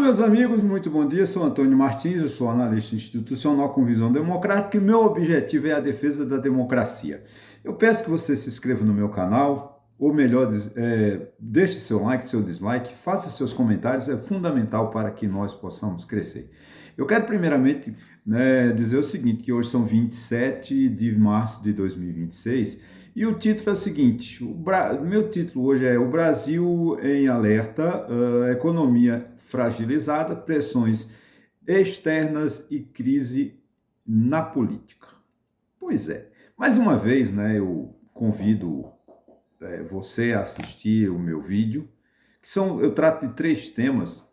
Meus amigos, muito bom dia. Sou Antônio Martins, eu sou analista institucional com visão democrática e meu objetivo é a defesa da democracia. Eu peço que você se inscreva no meu canal, ou melhor, deixe seu like, seu dislike, faça seus comentários, é fundamental para que nós possamos crescer. Eu quero primeiramente dizer o seguinte, que hoje são 27 de março de 2026 e o título é o seguinte, meu título hoje é O Brasil em Alerta, Economia Fragilizada, Pressões Externas e Crise na Política. Pois é, mais uma vez eu convido você a assistir o meu vídeo, eu trato de 3 temas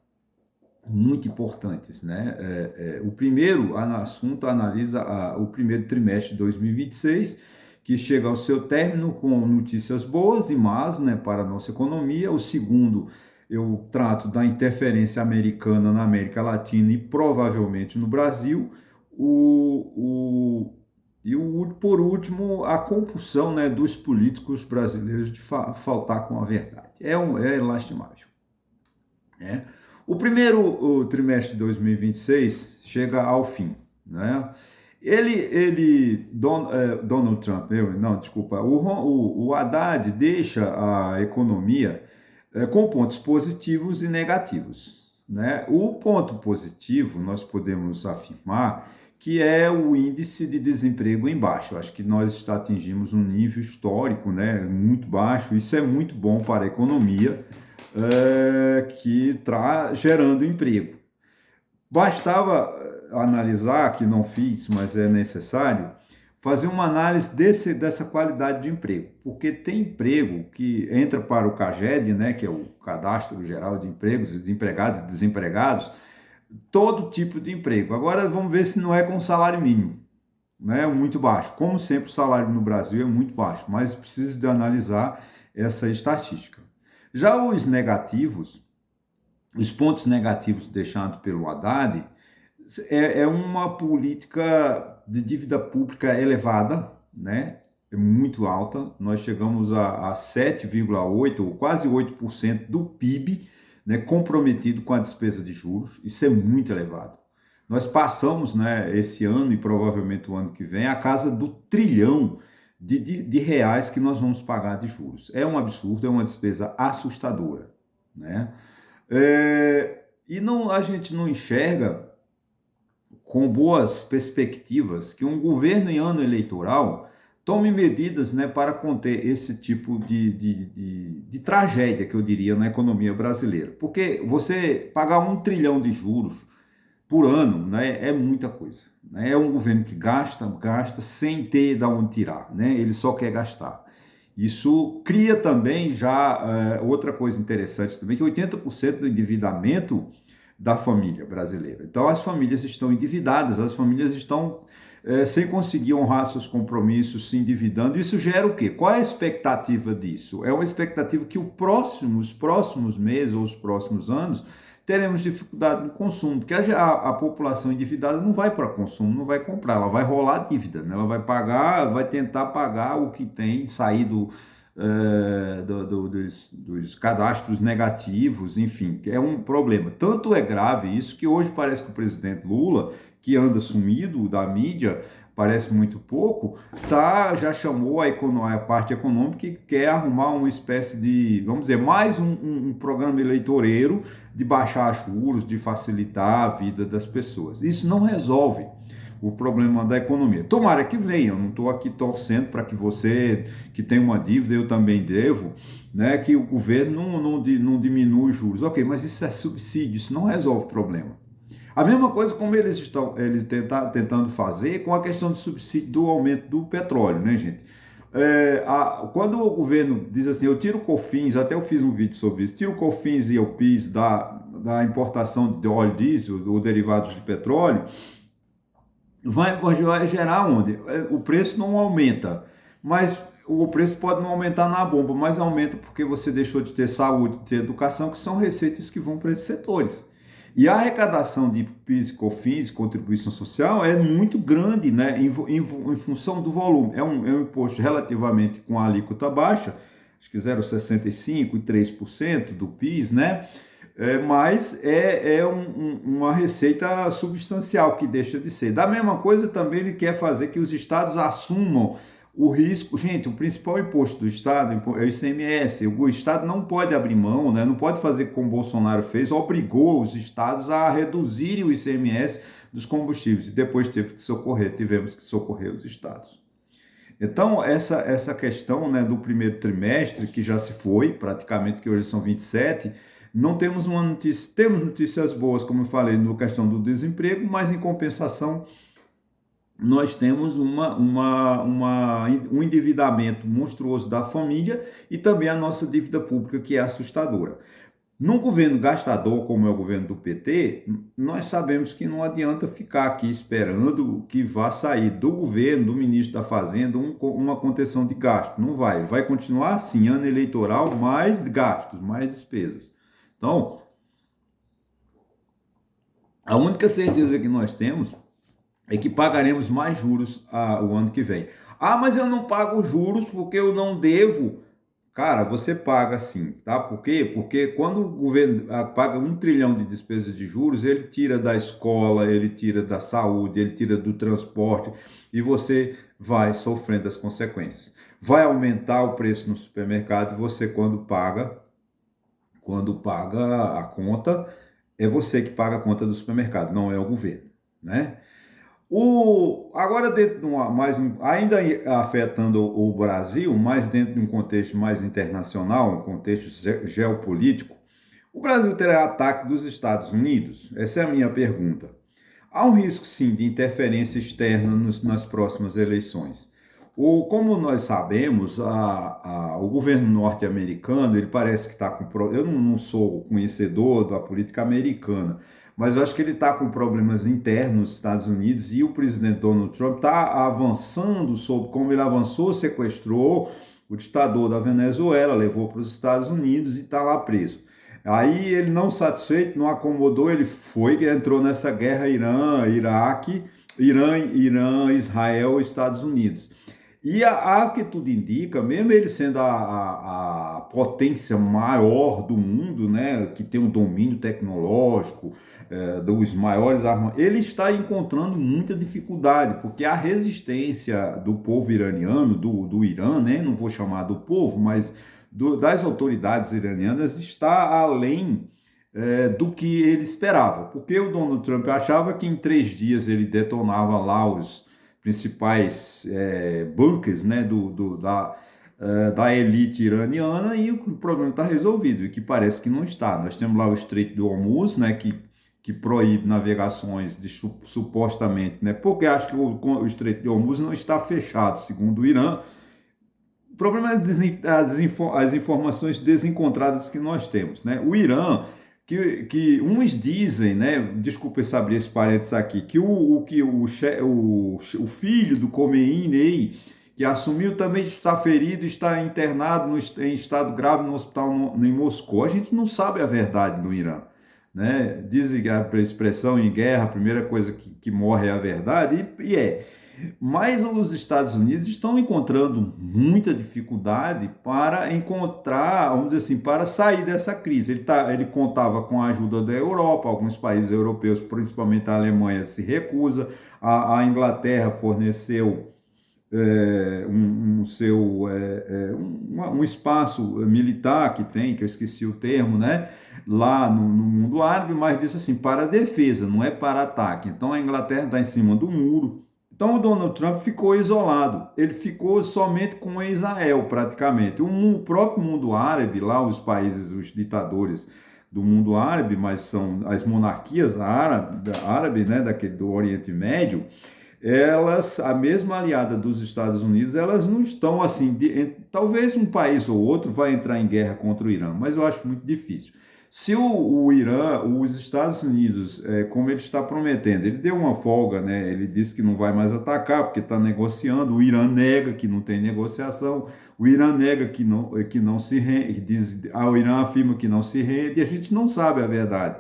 muito importantes, o primeiro assunto analisa o primeiro trimestre de 2026, que chega ao seu término com notícias boas e más, para a nossa economia. O segundo, eu trato da interferência americana na América Latina e provavelmente no Brasil. Por último, a compulsão dos políticos brasileiros de faltar com a verdade. É lastimável. O primeiro trimestre de 2026 chega ao fim. Donald Trump, o Haddad deixa a economia com pontos positivos e negativos. O ponto positivo, nós podemos afirmar que é o índice de desemprego em baixo. Acho que nós atingimos um nível histórico, muito baixo. Isso é muito bom para a economia, que está gerando emprego. Bastava analisar, que não fiz, mas é necessário, fazer uma análise dessa qualidade de emprego, porque tem emprego que entra para o CAGED, que é o Cadastro Geral de Empregos, Desempregados e Desempregados, todo tipo de emprego. Agora vamos ver se não é com salário mínimo, muito baixo. Como sempre, o salário no Brasil é muito baixo, mas preciso de analisar essa estatística. Já os negativos, os pontos negativos deixados pelo Haddad, é uma política de dívida pública elevada, é muito alta. Nós chegamos a 7,8% ou quase 8% do PIB, comprometido com a despesa de juros. Isso é muito elevado. Nós passamos, esse ano e provavelmente o ano que vem, a casa do trilhão de reais que nós vamos pagar de juros. É um absurdo, é uma despesa assustadora. A gente não enxerga com boas perspectivas que um governo em ano eleitoral tome medidas para conter esse tipo de tragédia, que eu diria, na economia brasileira. Porque você pagar 1 trilhão de juros por ano é muita coisa. É um governo que gasta sem ter de onde tirar. Ele só quer gastar. Isso cria também outra coisa interessante também, que 80% do endividamento da família brasileira. Então, as famílias estão endividadas, as famílias estão sem conseguir honrar seus compromissos, se endividando. Isso gera o quê? Qual é a expectativa disso? É uma expectativa que os próximos meses ou os próximos anos teremos dificuldade no consumo, porque a população endividada não vai para consumo, não vai comprar, ela vai rolar dívida, ela vai tentar pagar o que tem saído dos cadastros negativos, enfim, é um problema. Tanto é grave isso que hoje parece que o presidente Lula, que anda sumido da mídia, parece muito pouco, já chamou a parte econômica e quer arrumar uma espécie de, vamos dizer, mais um programa eleitoreiro de baixar juros, de facilitar a vida das pessoas. Isso não resolve o problema da economia. Tomara que venha, eu não estou aqui torcendo para que você, que tem uma dívida, eu também devo, que o governo não diminua os juros. Ok, mas isso é subsídio, isso não resolve o problema. A mesma coisa como eles estão tentando fazer com a questão do subsídio do aumento do petróleo, gente? Quando o governo diz assim, eu tiro COFINS, até eu fiz um vídeo sobre isso, tiro COFINS e o PIS da importação de óleo diesel ou derivados de petróleo, vai gerar onde? O preço não aumenta, mas o preço pode não aumentar na bomba, mas aumenta porque você deixou de ter saúde, de ter educação, que são receitas que vão para esses setores. E a arrecadação de PIS, COFINS, contribuição social, é muito grande, em função do volume. É um imposto relativamente com a alíquota baixa, acho que 0,65% e 3% do PIS, mas é uma receita substancial que deixa de ser. Da mesma coisa também ele quer fazer que os estados assumam o risco. Gente, o principal imposto do estado é o ICMS. O estado não pode abrir mão, né? Não pode fazer como o Bolsonaro fez, obrigou os estados a reduzirem o ICMS dos combustíveis e depois tivemos que socorrer os estados. Então, essa questão, né, do primeiro trimestre, que já se foi, praticamente, que hoje são 27, não temos uma notícia, temos notícias boas, como eu falei, na questão do desemprego, mas em compensação, nós temos um endividamento monstruoso da família e também a nossa dívida pública, que é assustadora. Num governo gastador, como é o governo do PT, nós sabemos que não adianta ficar aqui esperando que vá sair do governo, do ministro da Fazenda, uma contenção de gasto. Não vai. Vai continuar assim, ano eleitoral, mais gastos, mais despesas. Então, a única certeza que nós temos é que pagaremos mais juros o ano que vem. Ah, mas eu não pago juros porque eu não devo. Cara, você paga sim, tá? Por quê? Porque quando o governo paga 1 trilhão de despesas de juros, ele tira da escola, ele tira da saúde, ele tira do transporte e você vai sofrendo as consequências. Vai aumentar o preço no supermercado e você quando paga a conta, é você que paga a conta do supermercado, não é o governo, né? Agora, ainda afetando o Brasil, mas dentro de um contexto mais internacional, um contexto geopolítico, o Brasil terá ataque dos Estados Unidos? Essa é a minha pergunta. Há um risco, sim, de interferência externa nas próximas eleições. Como nós sabemos, o governo norte-americano, ele parece que está com... Eu não sou conhecedor da política americana, mas eu acho que ele está com problemas internos nos Estados Unidos e o presidente Donald Trump está avançando sobre como ele avançou, sequestrou o ditador da Venezuela, levou para os Estados Unidos e está lá preso. Aí ele não satisfeito, não acomodou, ele entrou nessa guerra Iraque, Irã, Israel e Estados Unidos. E a que tudo indica, mesmo ele sendo a potência maior do mundo, né, que tem um domínio tecnológico, dos maiores armamentos, ele está encontrando muita dificuldade, porque a resistência do povo iraniano, do Irã, né, não vou chamar do povo, mas das autoridades iranianas, está além do que ele esperava. Porque o Donald Trump achava que em 3 dias ele detonava lá os principais bunkers, né, da elite iraniana e o problema está resolvido, e que parece que não está. Nós temos lá o Estreito de Hormuz, né, que proíbe navegações supostamente, né, porque acho que o Estreito de Hormuz não está fechado, segundo o Irã. O problema é as informações desencontradas que nós temos, né? O Irã, que uns dizem, né? Desculpa eu abrir esse parênteses aqui, que o filho do Khomeini, que assumiu, também está ferido, está internado em estado grave no hospital em Moscou. A gente não sabe a verdade no Irã, né? Dizem que a expressão em guerra, a primeira coisa que morre é a verdade, e é. Mas os Estados Unidos estão encontrando muita dificuldade para encontrar, vamos dizer assim, para sair dessa crise. Ele contava com a ajuda da Europa, alguns países europeus, principalmente a Alemanha, se recusa, a Inglaterra forneceu um espaço militar que tem, que eu esqueci o termo, né? Lá no mundo árabe, mas disse assim, para defesa, não é para ataque. Então a Inglaterra está em cima do muro. Então o Donald Trump ficou isolado, ele ficou somente com Israel praticamente. O próprio mundo árabe, lá os países, os ditadores do mundo árabe, mas são as monarquias árabes, né, do Oriente Médio, elas, a mesma aliada dos Estados Unidos, elas não estão assim, talvez um país ou outro vai entrar em guerra contra o Irã, mas eu acho muito difícil. Se o Irã, os Estados Unidos, como ele está prometendo, ele deu uma folga, né? Ele disse que não vai mais atacar porque está negociando, o Irã nega que não tem negociação, o Irã nega que não se rende, o Irã afirma que não se rende, e a gente não sabe a verdade.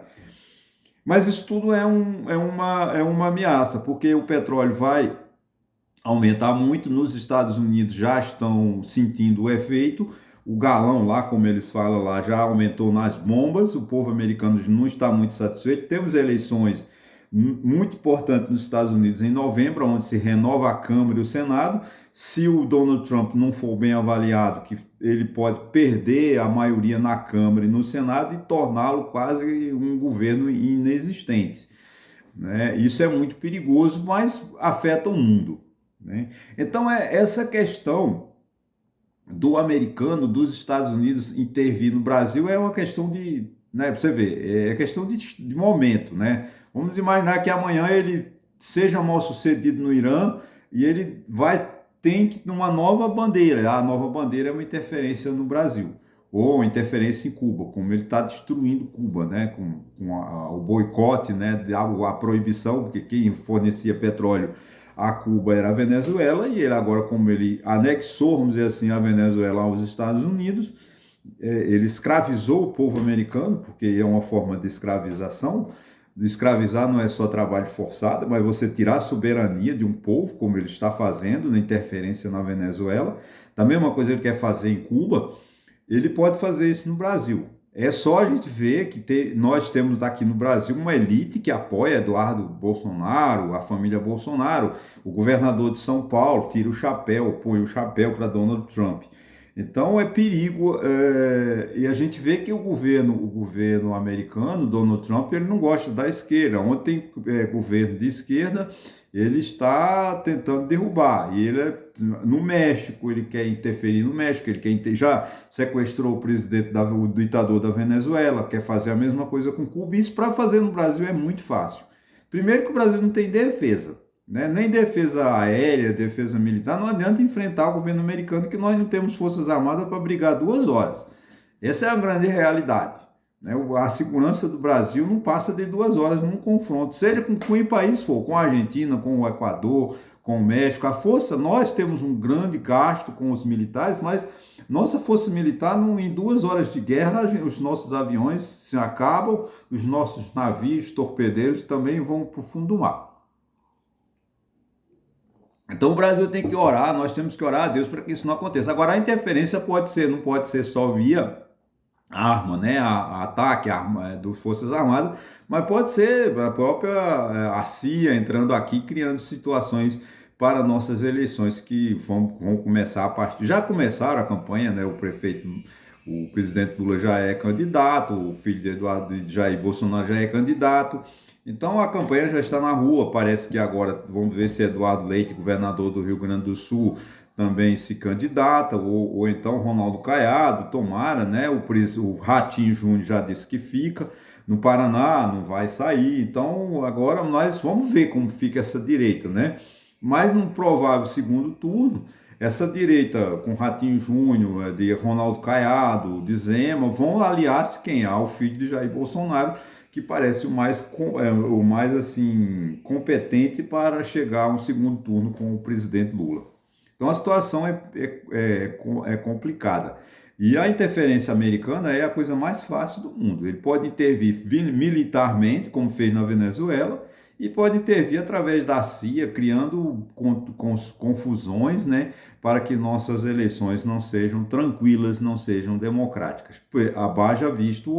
Mas isso tudo é uma ameaça, porque o petróleo vai aumentar muito, nos Estados Unidos já estão sentindo o efeito, o galão lá, como eles falam lá, já aumentou nas bombas, o povo americano não está muito satisfeito. Temos eleições muito importantes nos Estados Unidos em novembro, onde se renova a Câmara e o Senado. Se o Donald Trump não for bem avaliado, que ele pode perder a maioria na Câmara e no Senado e torná-lo quase um governo inexistente, né? Isso é muito perigoso, mas afeta o mundo, né? Então, essa questão do americano, dos Estados Unidos intervir no Brasil é uma questão de, né, para você ver, é questão de momento, né? Vamos imaginar que amanhã ele seja mal sucedido no Irã e ele tem que uma nova bandeira. A nova bandeira é uma interferência no Brasil ou interferência em Cuba, como ele está destruindo Cuba, né? Com o boicote, né? A proibição, porque quem fornecia petróleo a Cuba era a Venezuela, e ele agora, como ele anexou, vamos dizer assim, a Venezuela aos Estados Unidos, ele escravizou o povo americano, porque é uma forma de escravização. Escravizar não é só trabalho forçado, mas você tirar a soberania de um povo, como ele está fazendo na interferência na Venezuela. Da mesma coisa ele quer fazer em Cuba, ele pode fazer isso no Brasil. É só a gente ver que nós temos aqui no Brasil uma elite que apoia Eduardo Bolsonaro, a família Bolsonaro, o governador de São Paulo tira o chapéu, põe o chapéu para Donald Trump. Então é perigo, e a gente vê que o governo americano, Donald Trump, ele não gosta da esquerda. Ontem, governo de esquerda, ele está tentando derrubar. E no México, ele quer interferir no México, já sequestrou o presidente, o ditador da Venezuela, quer fazer a mesma coisa com Cuba. Isso para fazer no Brasil é muito fácil. Primeiro que o Brasil não tem defesa, né? Nem defesa aérea, defesa militar. Não adianta enfrentar o governo americano, que nós não temos forças armadas para brigar 2 horas. Essa é a grande realidade, né? A segurança do Brasil não passa de 2 horas num confronto, seja com que país for, com a Argentina, com o Equador, com o México. A força, nós temos um grande gasto com os militares, mas nossa força militar, em 2 horas de guerra, os nossos aviões se acabam, os nossos navios, torpedeiros também vão para o fundo do mar. Então o Brasil tem que orar, nós temos que orar a Deus para que isso não aconteça. Agora, a interferência não pode ser só via arma, né? Ataque, arma das Forças Armadas, mas pode ser a própria a CIA entrando aqui, criando situações para nossas eleições que vão começar a partir. Já começaram a campanha, né? O presidente Lula já é candidato, o filho de Eduardo de Jair Bolsonaro já é candidato. Então a campanha já está na rua. Parece que agora vamos ver se Eduardo Leite, governador do Rio Grande do Sul, também se candidata, ou então Ronaldo Caiado, tomara, né? O Ratinho Júnior já disse que fica. No Paraná não vai sair. Então agora nós vamos ver como fica essa direita, né? Mas num provável segundo turno, essa direita com Ratinho Júnior, de Ronaldo Caiado, de Zema, vão aliar-se quem? Ao filho de Jair Bolsonaro, que parece o mais assim, competente para chegar a um segundo turno com o presidente Lula. Então a situação é complicada. E a interferência americana é a coisa mais fácil do mundo. Ele pode intervir militarmente, como fez na Venezuela, e pode intervir através da CIA, criando confusões, né, para que nossas eleições não sejam tranquilas, não sejam democráticas. Haja visto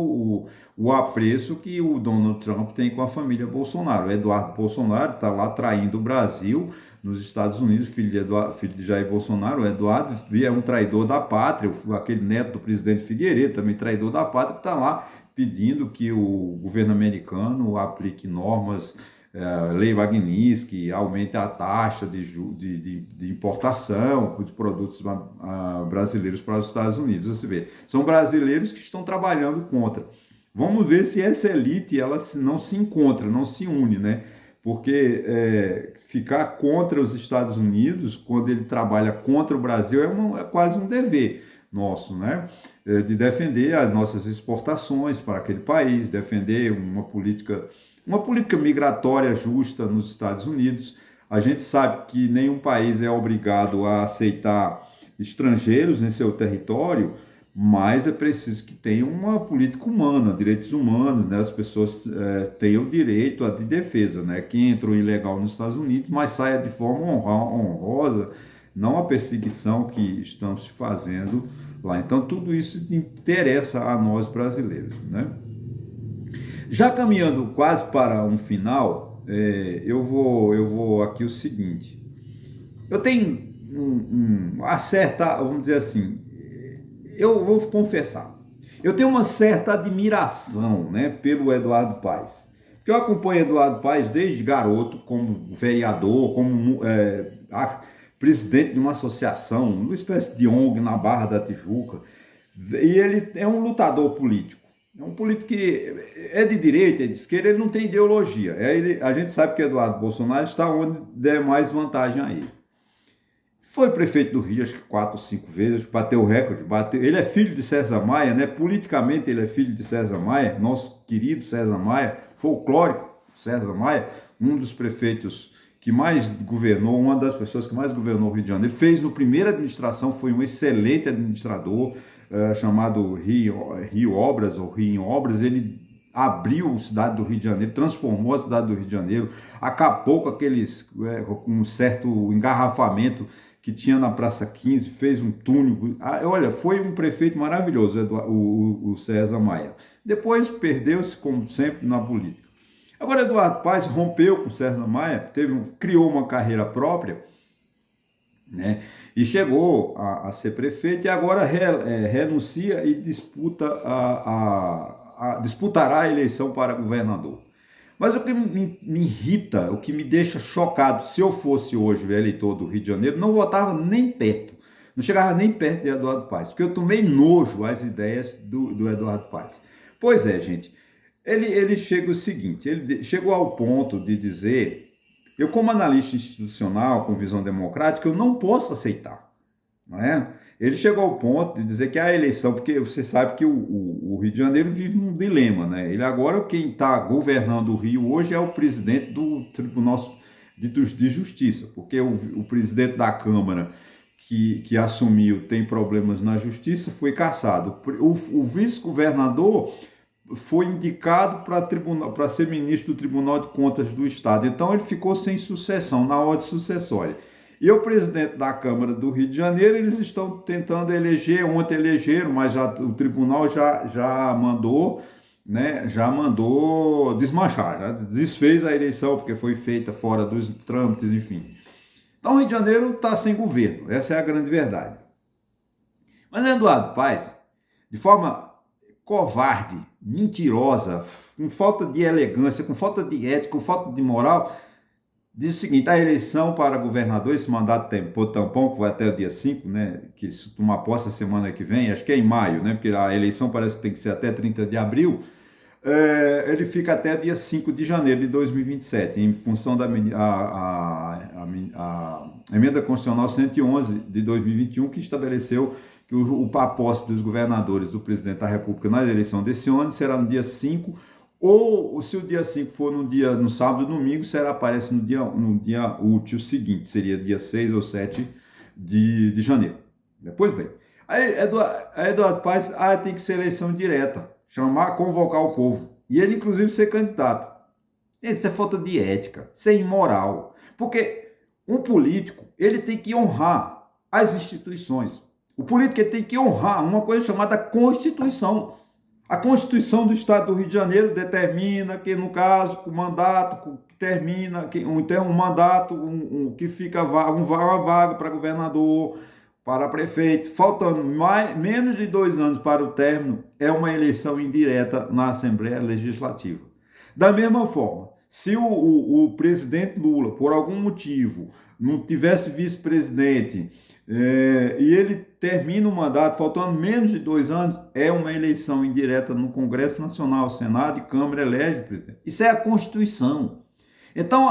o apreço que o Donald Trump tem com a família Bolsonaro. O Eduardo Bolsonaro está lá traindo o Brasil nos Estados Unidos, filho de Jair Bolsonaro. O Eduardo é um traidor da pátria, aquele neto do presidente Figueiredo, também traidor da pátria, está lá pedindo que o governo americano aplique normas, Lei Magnitsky, aumente a taxa de importação de produtos brasileiros para os Estados Unidos. Você vê, são brasileiros que estão trabalhando contra. Vamos ver se essa elite ela não se encontra, não se une, né? Porque ficar contra os Estados Unidos, quando ele trabalha contra o Brasil, é quase um dever nosso, né? De defender as nossas exportações para aquele país, defender uma política migratória justa nos Estados Unidos. A gente sabe que nenhum país é obrigado a aceitar estrangeiros em seu território, mas é preciso que tenha uma política humana, direitos humanos, né? As pessoas tenham direito de defesa, né? Quem entrou ilegal nos Estados Unidos, mas saia de forma honrosa, não a perseguição que estamos fazendo lá. Então, tudo isso interessa a nós brasileiros, né? Já caminhando quase para um final, eu vou aqui o seguinte. Eu tenho uma certa, vamos dizer assim, eu vou confessar, eu tenho uma certa admiração, né, pelo Eduardo Paes. Porque eu acompanho Eduardo Paes desde garoto, como vereador, como presidente de uma associação, uma espécie de ONG na Barra da Tijuca. E ele é um lutador político. É um político que é de direita, é de esquerda, ele não tem ideologia. A gente sabe que Eduardo Bolsonaro está onde der mais vantagem a ele. Foi prefeito do Rio, acho que 4 ou 5 vezes, bateu o recorde. Ele é filho de César Maia, né? Politicamente ele é filho de César Maia, nosso querido César Maia, folclórico César Maia, um dos prefeitos que mais governou, uma das pessoas que mais governou o Rio de Janeiro. Fez no primeira administração, foi um excelente administrador, chamado Rio Obras, ou Rio em Obras. Ele abriu a cidade do Rio de Janeiro, transformou a cidade do Rio de Janeiro, acabou com com um certo engarrafamento que tinha na Praça 15, fez um túnel. Olha, foi um prefeito maravilhoso, o César Maia. Depois perdeu-se, como sempre, na política. Agora, Eduardo Paes rompeu com César Maia, criou uma carreira própria, né? E chegou a ser prefeito e agora renuncia e disputará a eleição para governador. Mas o que me irrita, o que me deixa chocado, se eu fosse hoje o eleitor do Rio de Janeiro, não votava nem perto, não chegava nem perto de Eduardo Paes, porque eu tomei nojo às ideias do Eduardo Paes. Pois é, gente, ele chega o seguinte, ele chegou ao ponto de dizer, eu como analista institucional, com visão democrática, eu não posso aceitar, não é? Ele chegou ao ponto de dizer que a eleição, porque você sabe que o Rio de Janeiro vive num dilema, né? Ele agora, quem está governando o Rio hoje é o presidente do Tribunal de Justiça, porque o presidente da Câmara que assumiu tem problemas na Justiça, foi cassado. O vice-governador foi indicado para ser ministro do Tribunal de Contas do Estado, então ele ficou sem sucessão, na ordem sucessória. E o presidente da Câmara do Rio de Janeiro, eles estão tentando eleger, ontem elegeram, mas o tribunal já mandou, né, já mandou desmanchar, já desfez a eleição, porque foi feita fora dos trâmites, enfim. Então o Rio de Janeiro está sem governo, essa é a grande verdade. Mas Eduardo Paes, de forma covarde, mentirosa, com falta de elegância, com falta de ética, com falta de moral, diz o seguinte, a eleição para governador, esse mandato tem tampão, que vai até o dia 5, né, que se tomar posse a semana que vem, acho que é em maio, né, porque a eleição parece que tem que ser até 30 de abril, ele fica até dia 5 de janeiro de 2027, em função da emenda constitucional 111 de 2021, que estabeleceu que a posse dos governadores do presidente da República na eleição desse ano será no dia 5, ou se o dia 5 for no sábado ou domingo, aparece no dia útil seguinte, seria dia 6 ou 7 de janeiro. Pois bem, aí Eduardo Paes tem que ser eleição direta, convocar o povo, e ele inclusive ser candidato. Gente, isso é falta de ética, isso é imoral, porque um político, ele tem que honrar as instituições. O político ele tem que honrar uma coisa chamada Constituição. A Constituição do Estado do Rio de Janeiro determina que, no caso, o mandato que termina, um mandato que fica uma vaga para governador, para prefeito, faltando menos de 2 anos para o término, é uma eleição indireta na Assembleia Legislativa. Da mesma forma, se o presidente Lula, por algum motivo, não tivesse vice-presidente, e ele termina o mandato faltando menos de 2 anos, é uma eleição indireta no Congresso Nacional, Senado e Câmara elege o presidente. Isso é a Constituição. Então,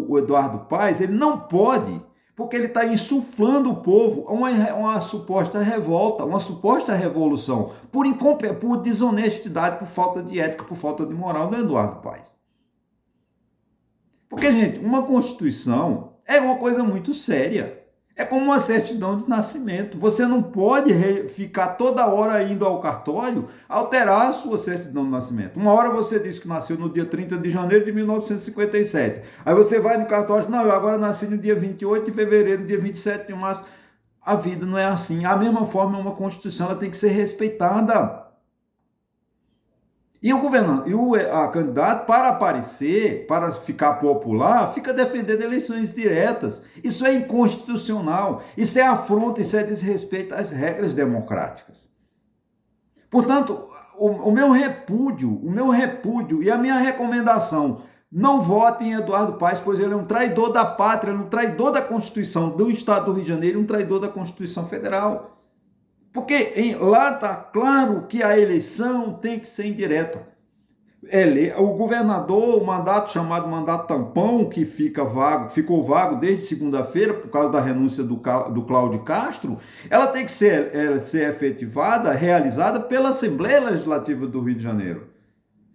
o Eduardo Paes, ele não pode, porque ele está insuflando o povo a uma suposta revolta, uma suposta revolução, por desonestidade, por falta de ética, por falta de moral do Eduardo Paes. Porque, gente, uma Constituição é uma coisa muito séria. É como uma certidão de nascimento. Você não pode ficar toda hora indo ao cartório alterar a sua certidão de nascimento. Uma hora você diz que nasceu no dia 30 de janeiro de 1957. Aí você vai no cartório e diz, não, eu agora nasci no dia 28 de fevereiro, no dia 27 de março. A vida não é assim. A mesma forma, uma Constituição ela tem que ser respeitada. E o governador, a candidato, para aparecer, para ficar popular, fica defendendo eleições diretas. Isso é inconstitucional. Isso é afronta, isso é desrespeito às regras democráticas. Portanto, o meu repúdio e a minha recomendação, não votem em Eduardo Paes, pois ele é um traidor da pátria, um traidor da Constituição do Estado do Rio de Janeiro, um traidor da Constituição Federal. Porque lá está claro que a eleição tem que ser indireta. O governador, o mandato chamado mandato tampão, que ficou vago desde segunda-feira por causa da renúncia do Cláudio Castro, ela tem que ser efetivada, realizada pela Assembleia Legislativa do Rio de Janeiro.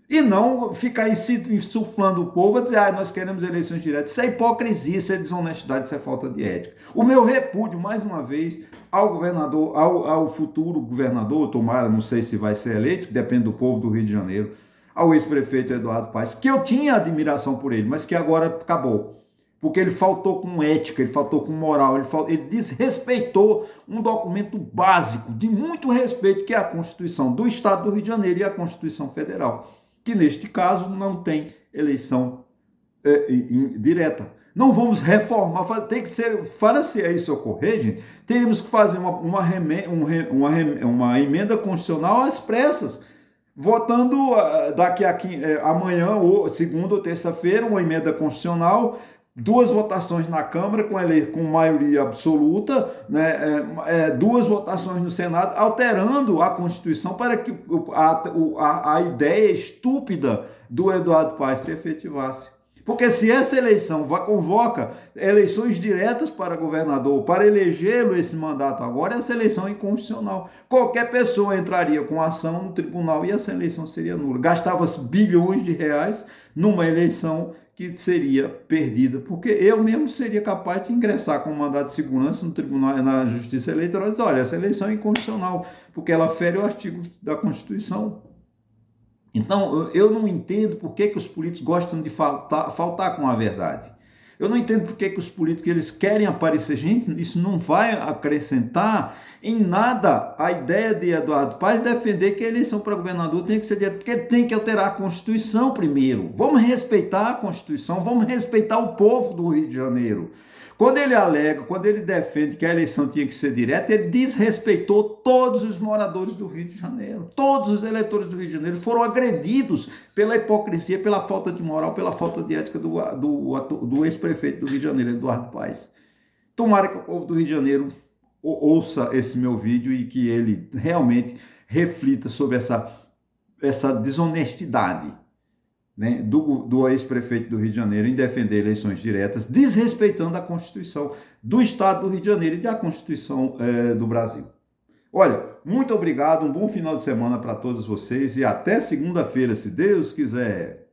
E não ficar insuflando o povo a dizer, nós queremos eleições diretas. Isso é hipocrisia, isso é desonestidade, isso é falta de ética. O meu repúdio, mais uma vez, ao governador, ao futuro governador, tomara, não sei se vai ser eleito, depende do povo do Rio de Janeiro, ao ex-prefeito Eduardo Paes, que eu tinha admiração por ele, mas que agora acabou. Porque ele faltou com ética, ele faltou com moral, ele desrespeitou um documento básico, de muito respeito, que é a Constituição do Estado do Rio de Janeiro e a Constituição Federal, que neste caso não tem eleição direta. Não vamos reformar, tem que ser, para se isso ocorrer, gente, teríamos que fazer uma emenda constitucional às pressas, votando amanhã, ou segunda ou terça-feira, uma emenda constitucional, 2 votações na Câmara com maioria absoluta, né, 2 votações no Senado, alterando a Constituição para que a ideia estúpida do Eduardo Paes se efetivasse. Porque se essa eleição convoca eleições diretas para governador, para elegê-lo esse mandato agora, essa eleição é inconstitucional. Qualquer pessoa entraria com ação no tribunal e essa eleição seria nula. Gastava-se bilhões de reais numa eleição que seria perdida, porque eu mesmo seria capaz de ingressar com um mandato de segurança no tribunal, na Justiça Eleitoral e dizer, olha, essa eleição é inconstitucional, porque ela fere o artigo da Constituição. Então, eu não entendo por que os políticos gostam de faltar com a verdade. Eu não entendo por que os políticos eles querem aparecer. Gente, isso não vai acrescentar em nada a ideia de Eduardo Paes defender que a eleição para governador tem que ser direta, porque ele tem que alterar a Constituição primeiro. Vamos respeitar a Constituição, vamos respeitar o povo do Rio de Janeiro. Quando ele alega, quando ele defende que a eleição tinha que ser direta, ele desrespeitou todos os moradores do Rio de Janeiro. Todos os eleitores do Rio de Janeiro foram agredidos pela hipocrisia, pela falta de moral, pela falta de ética do ex-prefeito do Rio de Janeiro, Eduardo Paes. Tomara que o povo do Rio de Janeiro ouça esse meu vídeo e que ele realmente reflita sobre essa desonestidade, né, do ex-prefeito do Rio de Janeiro em defender eleições diretas, desrespeitando a Constituição do Estado do Rio de Janeiro e da Constituição do Brasil. Olha, muito obrigado, um bom final de semana para todos vocês e até segunda-feira, se Deus quiser.